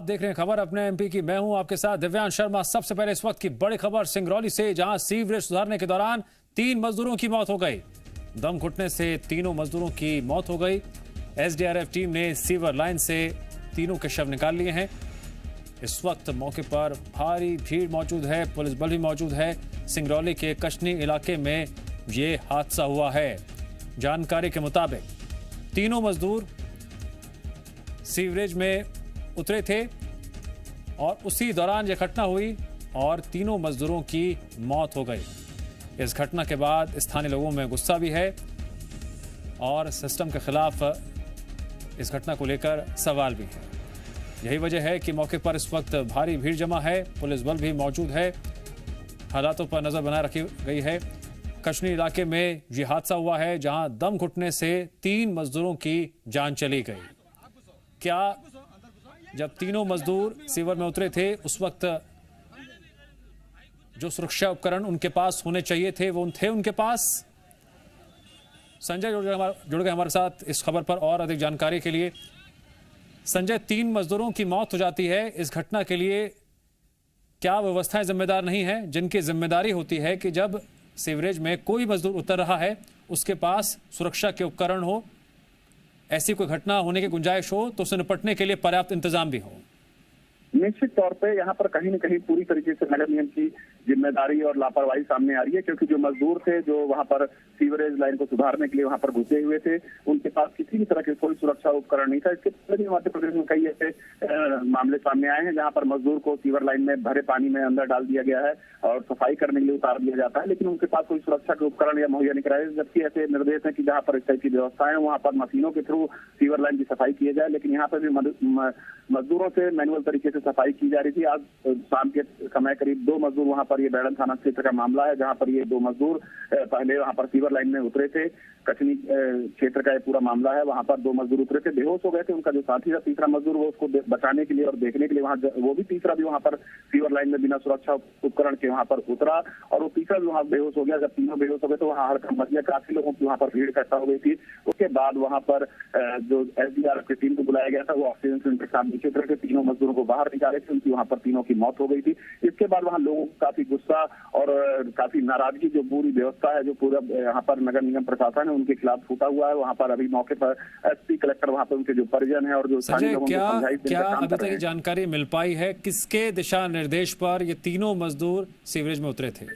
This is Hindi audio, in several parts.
आप देख रहे हैं खबर अपने एमपी की। मैं हूं आपके साथ दिव्यांश शर्मा। सबसे पहले इस वक्त की बड़ी खबर सिंगरौली से, जहां सीवरेज सुधारने के दौरान 3 मजदूरों की मौत हो गई। दम घुटने से तीनों मजदूरों की मौत हो गई। एसडीआरएफ टीम ने सीवर लाइन से तीनों के शव निकाल लिए हैं। इस वक्त मौके पर भारी भीड़ मौजूद है, पुलिस बल भी मौजूद है। सिंगरौली के कशनी इलाके में ये हादसा हुआ है। जानकारी के मुताबिक तीनों मजदूर सीवरेज में उतरे थे और उसी दौरान यह घटना हुई और तीनों मजदूरों की मौत हो गई। इस घटना के बाद स्थानीय लोगों में गुस्सा भी है और सिस्टम के खिलाफ इस घटना को लेकर सवाल भी है। यही वजह है कि मौके पर इस वक्त भारी भीड़ जमा है, पुलिस बल भी मौजूद है। हालातों पर नजर बनाए रखी गई है। कशनी इलाके में यह हादसा हुआ है, जहां दम घुटने से 3 मजदूरों की जान चली गई। क्या जब तीनों मजदूर सीवर में उतरे थे उस वक्त जो सुरक्षा उपकरण उनके पास होने चाहिए थे वो थे उनके पास? संजय जुड़ गए हमारे साथ इस खबर पर और अधिक जानकारी के लिए। संजय, 3 मजदूरों की मौत हो जाती है, इस घटना के लिए क्या व्यवस्थाएं जिम्मेदार नहीं है, जिनकी जिम्मेदारी होती है कि जब सीवरेज में कोई मजदूर उतर रहा है उसके पास सुरक्षा के उपकरण हो, ऐसी कोई घटना होने की गुंजाइश हो तो उससे निपटने के लिए पर्याप्त इंतजाम भी हो? निश्चित तौर पे यहाँ पर कहीं न कहीं पूरी तरीके से नगर निगम की जिम्मेदारी और लापरवाही सामने आ रही है, क्योंकि जो मजदूर थे जो वहाँ पर सीवरेज लाइन को सुधारने के लिए वहाँ पर घुसे हुए थे, उनके पास किसी भी तरह के कोई सुरक्षा उपकरण नहीं था। इसके पहले भी मध्य प्रदेश में कई ऐसे मामले सामने आए हैं जहाँ पर मजदूर को सीवर लाइन में भरे पानी में अंदर डाल दिया गया है और सफाई करने के लिए उतार दिया जाता है, लेकिन उनके पास कोई सुरक्षा के उपकरण या मुहैया नहीं कराए। जबकि ऐसे निर्देश है कि जहाँ पर इस टाइप की व्यवस्था है वहाँ पर मशीनों के थ्रू सीवर लाइन की सफाई की जाए, लेकिन यहाँ पर भी मजदूरों से मैनुअल तरीके से सफाई की जा रही थी। आज शाम के समय करीब 2 मजदूर वहाँ पर, ये बैडन थाना क्षेत्र का मामला है, जहाँ पर ये 2 मजदूर पहले वहाँ पर सीवर लाइन में उतरे थे। कचनी क्षेत्र का ये पूरा मामला है। वहाँ पर 2 मजदूर उतरे थे, बेहोश हो गए थे। उनका जो साथी था तीसरा मजदूर, वो उसको बचाने के लिए और देखने के लिए वहाँ, वो भी तीसरा भी वहाँ पर सीवर लाइन में बिना सुरक्षा उपकरण के वहाँ पर उतरा और वो तीसरा भी वहाँ बेहोश हो गया। जब तीनों बेहोश हो गए तो वहाँ हड़कंप मच गया, काफी लोगों की वहाँ पर भीड़ इकट्ठा हो गई थी। उसके बाद वहाँ पर जो एसडीआरएफ की टीम को बुलाया गया था, वो ऑक्सीजन सिलेंडर के साथ नीचे उतर के तीनों मजदूरों को बाहर निकाले थे। उनकी वहाँ पर तीनों की मौत हो गई थी। इसके बाद वहाँ लोगों को काफी गुस्सा और काफी नाराजगी, जो पूरी व्यवस्था है, जो पूरा यहाँ पर नगर निगम प्रशासन है, उनके खिलाफ फूटा हुआ है। वहाँ पर अभी मौके पर एसपी कलेक्टर, वहाँ पर उनके जो परिजन है और जो संजय, क्या अभी तक जानकारी मिल पाई है किसके दिशा निर्देश पर ये तीनों मजदूर सीवरेज में उतरे थे?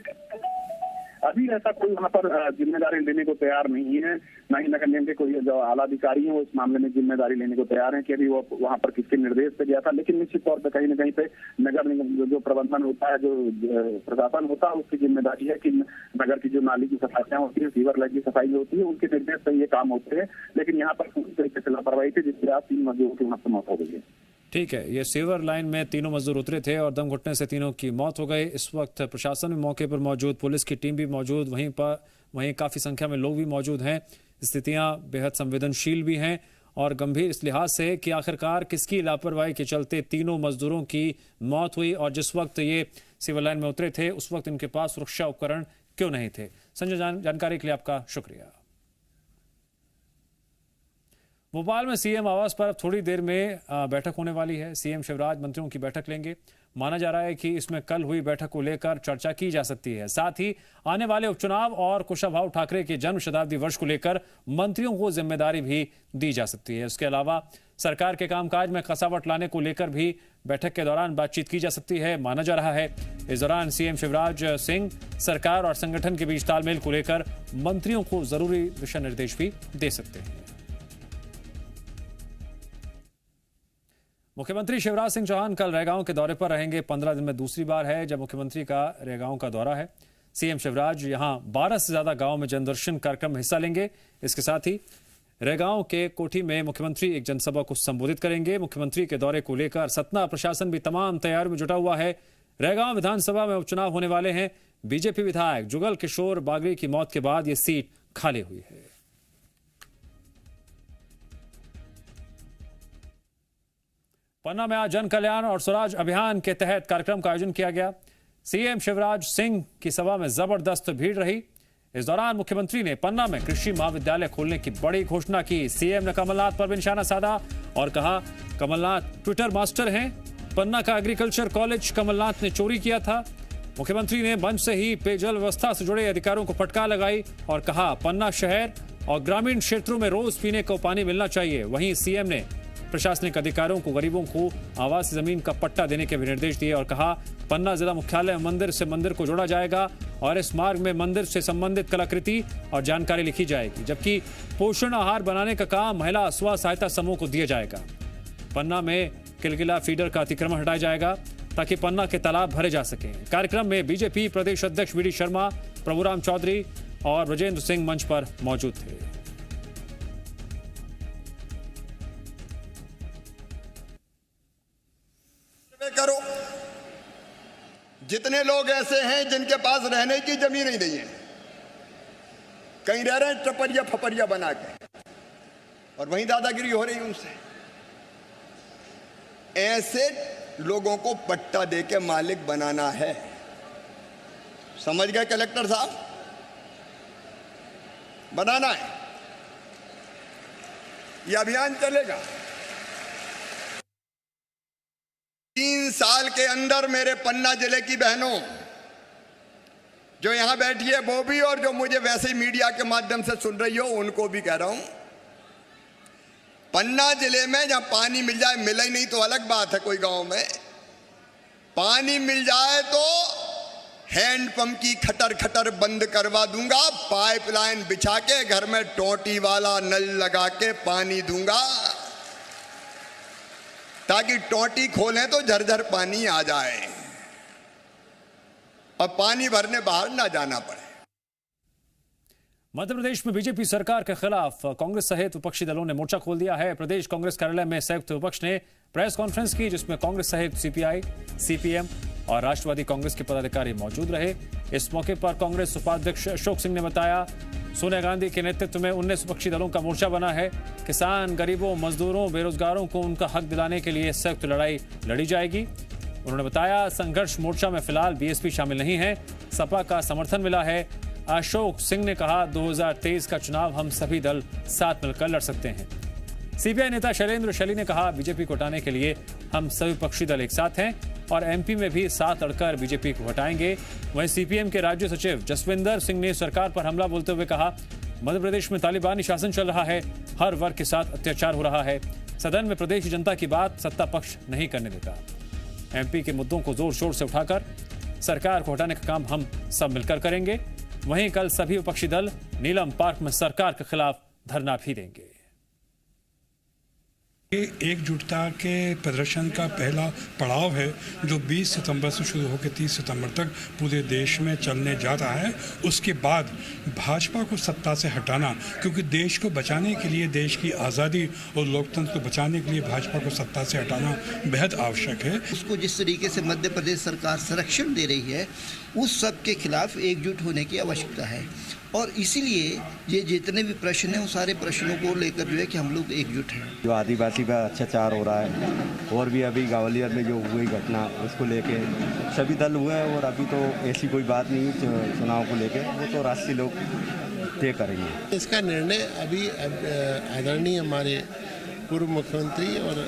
अभी ऐसा कोई वहाँ पर जिम्मेदारी लेने को तैयार नहीं है, ना ही नगर निगम के कोई जो आला अधिकारी हैं वो इस मामले में जिम्मेदारी लेने को तैयार हैं कि अभी वो वहाँ पर किसके निर्देश पे गया था। लेकिन निश्चित तौर पे कहीं न कहीं पे नगर निगम जो प्रबंधन होता है, जो प्रशासन होता है, उसकी जिम्मेदारी है कि नगर की जो नाली की सफाइयाँ होती है, सीवर लाइन की सफाई होती है, उनके निर्देश पे ये काम होते हैं। लेकिन यहाँ पर पूरी तरीके से लापरवाही थी, जिससे आज 3 मजदूरों की वहाँ पर मौत हो गई है। ठीक है, ये सीवर लाइन में तीनों मजदूर उतरे थे और दम घुटने से तीनों की मौत हो गई। इस वक्त प्रशासन भी मौके पर मौजूद, पुलिस की टीम भी मौजूद, वहीं काफी संख्या में लोग भी मौजूद हैं। स्थितियां बेहद संवेदनशील भी हैं और गंभीर इस लिहाज से कि आखिरकार किसकी लापरवाही के चलते तीनों मजदूरों की मौत हुई और जिस वक्त ये सीवर लाइन में उतरे थे उस वक्त इनके पास सुरक्षा उपकरण क्यों नहीं थे? संजय, जानकारी के लिए आपका शुक्रिया। भोपाल में सीएम आवास पर थोड़ी देर में बैठक होने वाली है। सीएम शिवराज मंत्रियों की बैठक लेंगे। माना जा रहा है कि इसमें कल हुई बैठक को लेकर चर्चा की जा सकती है। साथ ही आने वाले उपचुनाव और कुशाभाऊ ठाकरे के जन्म शताब्दी वर्ष को लेकर मंत्रियों को जिम्मेदारी भी दी जा सकती है। इसके अलावा सरकार के कामकाज में कसावट लाने को लेकर भी बैठक के दौरान बातचीत की जा सकती है, माना जा रहा है। इस दौरान सीएम शिवराज सिंह सरकार और संगठन के बीच तालमेल को लेकर मंत्रियों को जरूरी दिशा निर्देश भी दे सकते हैं। मुख्यमंत्री शिवराज सिंह चौहान कल रैगांव के दौरे पर रहेंगे। 15 दिन में दूसरी बार है जब मुख्यमंत्री का रैगांव का दौरा है। सीएम शिवराज यहां 12 से ज्यादा गांव में जनदर्शन कार्यक्रम में हिस्सा लेंगे। इसके साथ ही रैगांव के कोठी में मुख्यमंत्री एक जनसभा को संबोधित करेंगे। मुख्यमंत्री के दौरे को लेकर सतना प्रशासन भी तमाम तैयारियों में जुटा हुआ है। रैगांव विधानसभा में उपचुनाव होने वाले हैं। बीजेपी विधायक जुगल किशोर बागरी की मौत के बाद यह सीट खाली हुई है। पन्ना में आज जन कल्याण और स्वराज अभियान के तहत कार्यक्रम का आयोजन किया गया। सीएम शिवराज सिंह की सभा में जबरदस्त भीड़ रही। इस दौरान मुख्यमंत्री ने पन्ना में कृषि महाविद्यालय खोलने की बड़ी घोषणा की। सीएम ने कमलनाथ पर भी निशाना साधा और कहा कमलनाथ ट्विटर मास्टर हैं पन्ना का एग्रीकल्चर कॉलेज कमलनाथ ने चोरी किया था। मुख्यमंत्री ने मंच से ही पेयजल व्यवस्था से जुड़े अधिकारियों को फटकार लगाई और कहा पन्ना शहर और ग्रामीण क्षेत्रों में रोज पीने को पानी मिलना चाहिए। वहीं सीएम ने प्रशासनिक अधिकारियों को गरीबों को आवासीय जमीन का पट्टा देने के भी निर्देश दिए और कहा पन्ना जिला मुख्यालय मंदिर से मंदिर को जोड़ा जाएगा और इस मार्ग में मंदिर से संबंधित कलाकृति और जानकारी लिखी जाएगी, जबकि पोषण आहार बनाने का काम महिला स्व सहायता समूह को दिया जाएगा। पन्ना में किलकिला फीडर का अतिक्रमण हटाया जाएगा ताकि पन्ना के तालाब भरे जा सकें। कार्यक्रम में बीजेपी प्रदेश अध्यक्ष वीडी शर्मा, प्रभुराम चौधरी और ब्रजेंद्र सिंह मंच पर मौजूद थे। करो, जितने लोग ऐसे हैं जिनके पास रहने की जमीन ही नहीं है, कहीं रह रहे हैं टपरिया फपरिया बना के और वहीं दादागिरी हो रही उनसे। ऐसे लोगों को पट्टा देके मालिक बनाना है। समझ गए कलेक्टर साहब? बनाना है, यह अभियान चलेगा। 3 साल के अंदर मेरे पन्ना जिले की बहनों जो यहां बैठी है वो भी, और जो मुझे वैसे ही मीडिया के माध्यम से सुन रही हो उनको भी कह रहा हूं, पन्ना जिले में जहां पानी मिल जाए, मिला ही नहीं तो अलग बात है, कोई गांव में पानी मिल जाए तो हैंडपंप की खटर खटर बंद करवा दूंगा, पाइपलाइन बिछा के घर में टोटी वाला नल लगा के पानी दूंगा ताकि टोटी खोलें तो झरझर पानी आ जाए और पानी भरने बाहर ना जाना पड़े। मध्य प्रदेश में बीजेपी सरकार के खिलाफ कांग्रेस सहित विपक्षी दलों ने मोर्चा खोल दिया है। प्रदेश कांग्रेस कार्यालय में संयुक्त विपक्ष ने प्रेस कॉन्फ्रेंस की, जिसमें कांग्रेस सहित सीपीआई, सीपीएम और राष्ट्रवादी कांग्रेस के पदाधिकारी मौजूद रहे। इस मौके पर कांग्रेस उपाध्यक्ष अशोक सिंह ने बताया सोनिया गांधी के नेतृत्व में 19 विपक्षी दलों का मोर्चा बना है। किसान, गरीबों, मजदूरों, बेरोजगारों को उनका हक दिलाने के लिए संयुक्त लड़ाई लड़ी जाएगी। उन्होंने बताया संघर्ष मोर्चा में फिलहाल बीएसपी शामिल नहीं है, सपा का समर्थन मिला है। अशोक सिंह ने कहा 2023 का चुनाव हम सभी दल साथ मिलकर लड़ सकते हैं। सीपीआई नेता शैलेंद्र शैली ने कहा बीजेपी को हटाने के लिए हम सभी विपक्षी दल एक साथ हैं और एमपी में भी साथ लड़कर बीजेपी को हटाएंगे। वहीं सीपीएम के राज्य सचिव जसविंदर सिंह ने सरकार पर हमला बोलते हुए कहा मध्य प्रदेश में तालिबानी शासन चल रहा है, हर वर्ग के साथ अत्याचार हो रहा है, सदन में प्रदेश की जनता की बात सत्ता पक्ष नहीं करने देता। एमपी के मुद्दों को जोर शोर से उठाकर सरकार को हटाने का काम हम सब मिलकर करेंगे। वहीं कल सभी विपक्षी दल नीलम पार्क में सरकार के खिलाफ धरना भी देंगे। एकजुटता के प्रदर्शन का पहला पड़ाव है जो 20 सितंबर से शुरू होकर 30 सितंबर तक पूरे देश में चलने जा रहा है। उसके बाद भाजपा को सत्ता से हटाना, क्योंकि देश को बचाने के लिए, देश की आज़ादी और लोकतंत्र को बचाने के लिए भाजपा को सत्ता से हटाना बेहद आवश्यक है। उसको जिस तरीके से मध्य प्रदेश सरकार संरक्षण दे रही है, उस सब के खिलाफ एकजुट होने की आवश्यकता है और इसीलिए ये जितने भी प्रश्न हैं, उन सारे प्रश्नों को लेकर जो है कि हम लोग एकजुट हैं। जो आदिवासी का अत्याचार हो रहा है और भी अभी ग्वालियर में जो हुई घटना, उसको लेके सभी दल हुए हैं और अभी तो ऐसी कोई बात नहीं है चुनाव को लेके, वो तो राष्ट्रीय लोग तय करेंगे। इसका निर्णय अभी आदरणीय हमारे पूर्व मुख्यमंत्री और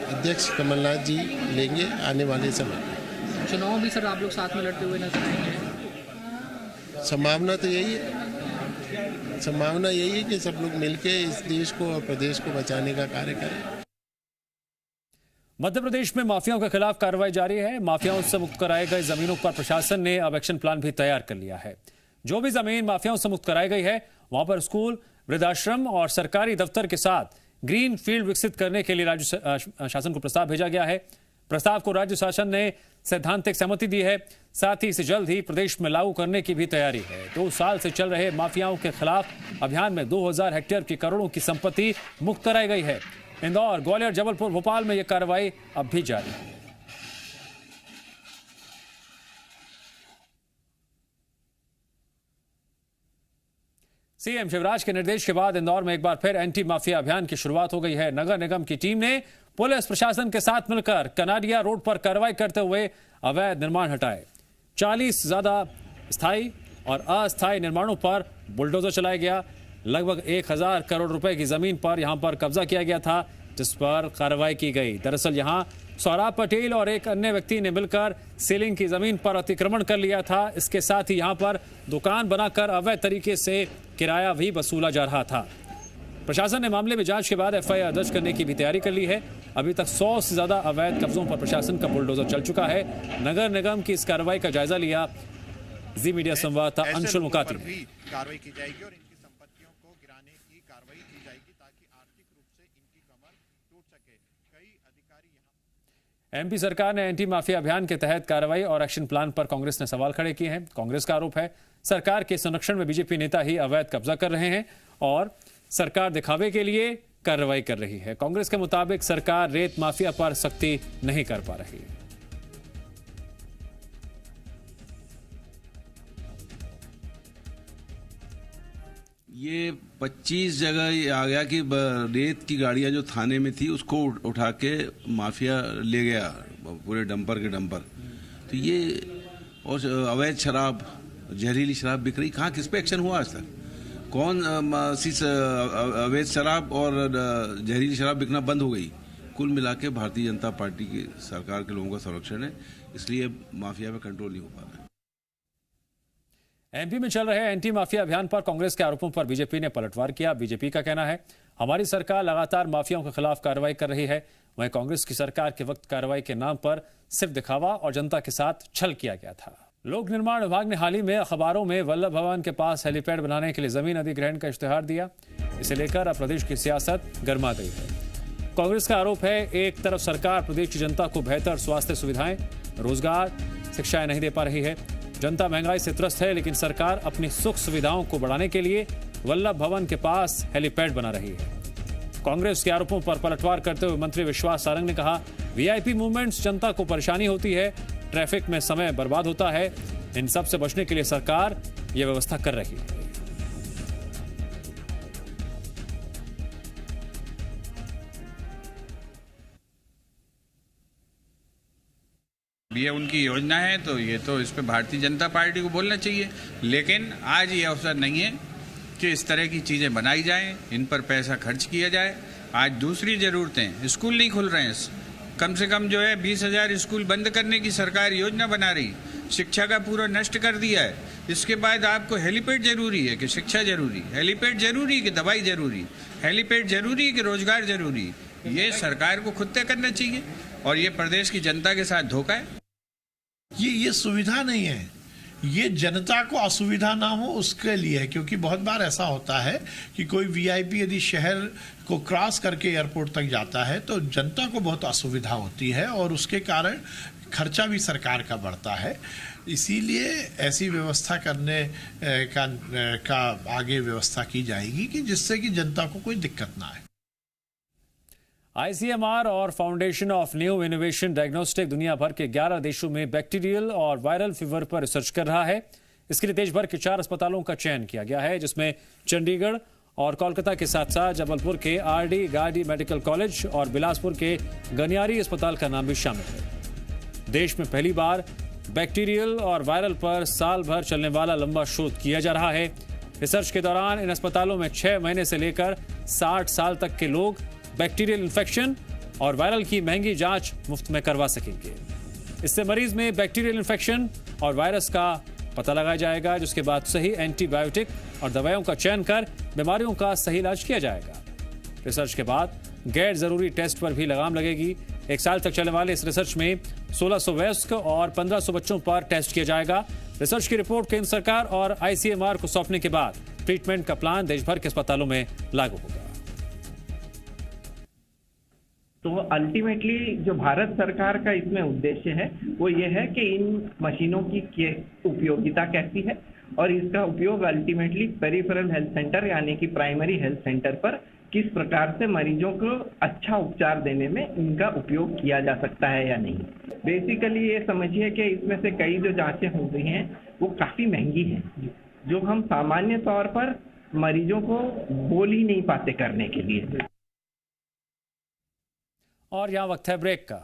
अध्यक्ष कमलनाथ जी लेंगे आने वाले समय में। चुनाव भी सर आप लोग साथ में लड़ते हुए नजर आएंगे? संभावना तो यही है, संभावना यही है कि सब लोग मिलकर इस देश को और प्रदेश को बचाने का कार्य करें। मध्य प्रदेश में माफियाओं के खिलाफ कार्रवाई जारी है। माफियाओं से मुक्त कराए गए जमीनों पर प्रशासन ने अब एक्शन प्लान भी तैयार कर लिया है। जो भी जमीन माफियाओं से मुक्त कराई गई है वहां पर स्कूल, वृद्धाश्रम और सरकारी दफ्तर के साथ ग्रीन फील्ड विकसित करने के लिए राज्य शासन को प्रस्ताव भेजा गया है। प्रस्ताव को राज्य शासन ने सैद्धांतिक सहमति दी है। साथ ही इसे जल्द ही प्रदेश में लागू करने की भी तैयारी है। 2 साल से चल रहे माफियाओं के खिलाफ अभियान में 2000 हेक्टेयर की करोड़ों की संपत्ति मुक्त कराई गई है। इंदौर, ग्वालियर, जबलपुर, भोपाल में यह कार्रवाई अब भी जारी है। सीएम शिवराज के निर्देश के बाद इंदौर में एक बार फिर एंटी माफिया अभियान की शुरुआत हो गई है। नगर निगम की टीम ने पुलिस प्रशासन के साथ मिलकर कनाडिया रोड पर कार्रवाई करते हुए अवैध निर्माण हटाए। 40 ज्यादा स्थायी और अस्थायी निर्माणों पर बुलडोजर चलाया गया। लगभग 1000 करोड़ रुपए की जमीन पर यहां पर कब्जा किया गया था, जिस पर कार्रवाई की गई। दरअसल यहां सौरभ पटेल और एक अन्य व्यक्ति ने मिलकर सीलिंग की जमीन पर अतिक्रमण कर लिया था। इसके साथ ही यहां पर दुकान बनाकर अवैध तरीके से किराया भी वसूला जा रहा था। प्रशासन ने मामले में जांच के बाद एफआईआर दर्ज करने की भी तैयारी कर ली है। अभी तक 100 से ज्यादा अवैध कब्जों पर प्रशासन का बुलडोजर चल चुका है। नगर निगम की इस कार्रवाई का जायजा लिया जी मीडिया संवाददाता अंशुल मुकाती ने। कार्रवाई की जाएगी और इनकी संपत्तियों को गिराने की कार्रवाई की जाएगी ताकि आर्थिक रूप से इनकी कमर टूट सके। कई अधिकारी यहां एमपी सरकार ने एंटी माफिया अभियान के तहत कार्रवाई और एक्शन प्लान पर कांग्रेस ने सवाल खड़े किए हैं। कांग्रेस का आरोप है सरकार के संरक्षण में बीजेपी नेता ही अवैध कब्जा कर रहे हैं और सरकार दिखावे के लिए कार्रवाई कर रही है। कांग्रेस के मुताबिक सरकार रेत माफिया पर सख्ती नहीं कर पा रही है। ये 25 जगह आ गया कि रेत की गाड़ियां जो थाने में थी उसको उठा के माफिया ले गया, पूरे डंपर के डंपर। तो ये और अवैध शराब, जहरीली शराब बिक रही, कहाँ किस पे एक्शन हुआ आज तक? कौन सी अवैध शराब और जहरीली शराब बिकना बंद हो गई? कुल मिला के भारतीय जनता पार्टी की सरकार के लोगों का संरक्षण है, इसलिए माफिया पे कंट्रोल नहीं हो पा रहा है। एमपी में चल रहे एंटी माफिया अभियान पर कांग्रेस के आरोपों पर बीजेपी ने पलटवार किया। बीजेपी का कहना है हमारी सरकार लगातार माफियाओं के खिलाफ कार्रवाई कर रही है। वहीं कांग्रेस की सरकार के वक्त कार्रवाई के नाम पर सिर्फ दिखावा और जनता के साथ छल किया गया था। लोक निर्माण विभाग ने हाल ही में अखबारों में वल्लभ भवन के पास हेलीपैड बनाने के लिए जमीन अधिग्रहण का इश्तेहार दिया। इसे लेकर अब प्रदेश की सियासत गर्मा गई है। कांग्रेस का आरोप है एक तरफ सरकार प्रदेश की जनता को बेहतर स्वास्थ्य सुविधाएं, रोजगार, शिक्षाएं नहीं दे पा रही है। जनता महंगाई से त्रस्त है, लेकिन सरकार अपनी सुख सुविधाओं को बढ़ाने के लिए वल्लभ भवन के पास हेलीपैड बना रही है। कांग्रेस के आरोपों पर पलटवार करते हुए मंत्री विश्वास सारंग ने कहा वीआईपी मूवमेंट्स जनता को परेशानी होती है, ट्रैफिक में समय बर्बाद होता है। इन सब से बचने के लिए सरकार यह व्यवस्था कर रही है। ये उनकी योजना है तो ये तो इस पे भारतीय जनता पार्टी को बोलना चाहिए, लेकिन आज ये अवसर नहीं है कि इस तरह की चीज़ें बनाई जाएं, इन पर पैसा खर्च किया जाए। आज दूसरी ज़रूरतें, स्कूल नहीं खुल रहे हैं, कम से कम जो है 20,000 स्कूल बंद करने की सरकार योजना बना रही, शिक्षा का पूरा नष्ट कर दिया है। इसके बाद आपको हेलीपैड जरूरी है कि शिक्षा जरूरी, हेलीपैड जरूरी कि दवाई जरूरी, हेलीपैड जरूरी कि रोजगार जरूरी? ये सरकार को खुद तय करना चाहिए और ये प्रदेश की जनता के साथ धोखा है। ये सुविधा नहीं है, ये जनता को असुविधा ना हो उसके लिए है। क्योंकि बहुत बार ऐसा होता है कि कोई वीआईपी यदि शहर को क्रॉस करके एयरपोर्ट तक जाता है तो जनता को बहुत असुविधा होती है और उसके कारण खर्चा भी सरकार का बढ़ता है। इसीलिए ऐसी व्यवस्था करने का आगे व्यवस्था की जाएगी कि जिससे कि जनता को कोई दिक्कत ना आए। आईसीएमआर और foundation of new innovation diagnostic दुनिया भर के 11 देशों में बैक्टीरियल और वायरल फीवर पर रिसर्च कर रहा है। इसके लिए देश भर के 4 अस्पतालों का चयन किया गया है, जिसमें चंडीगढ़ और कोलकाता के साथ साथ जबलपुर के आरडी गार्डी मेडिकल कॉलेज और बिलासपुर के गनियारी अस्पताल का नाम भी शामिल है। देश में पहली बार बैक्टीरियल और वायरल पर साल भर चलने वाला लंबा शोध किया जा रहा है। रिसर्च के दौरान इन अस्पतालों में 6 महीने से लेकर 60 साल तक के लोग बैक्टीरियल इन्फेक्शन और वायरल की महंगी जांच मुफ्त में करवा सकेंगे। इससे मरीज में बैक्टीरियल इन्फेक्शन और वायरस का पता लगाया जाएगा, जिसके बाद सही एंटीबायोटिक और दवाइयों का चयन कर बीमारियों का सही इलाज किया जाएगा। रिसर्च के बाद गैर जरूरी टेस्ट पर भी लगाम लगेगी। 1 साल तक चलने वाले इस रिसर्च में 1600 वयस्क और 1500 बच्चों पर टेस्ट किया जाएगा। रिसर्च की रिपोर्ट केंद्र सरकार और आईसीएमआर को सौंपने के बाद ट्रीटमेंट का प्लान देश भर के अस्पतालों में लागू होगा। तो अल्टीमेटली जो भारत सरकार का इसमें उद्देश्य है वो ये है कि इन मशीनों की उपयोगिता कैसी है और इसका उपयोग अल्टीमेटली पेरिफेरल हेल्थ सेंटर यानी कि प्राइमरी हेल्थ सेंटर पर किस प्रकार से मरीजों को अच्छा उपचार देने में इनका उपयोग किया जा सकता है या नहीं। बेसिकली ये समझिए कि इसमें से कई जो जांचें हो रही हैं वो काफ़ी महंगी हैं, जो हम सामान्य तौर पर मरीजों को बोल ही नहीं पाते करने के लिए। और यहाँ वक्त है ब्रेक का।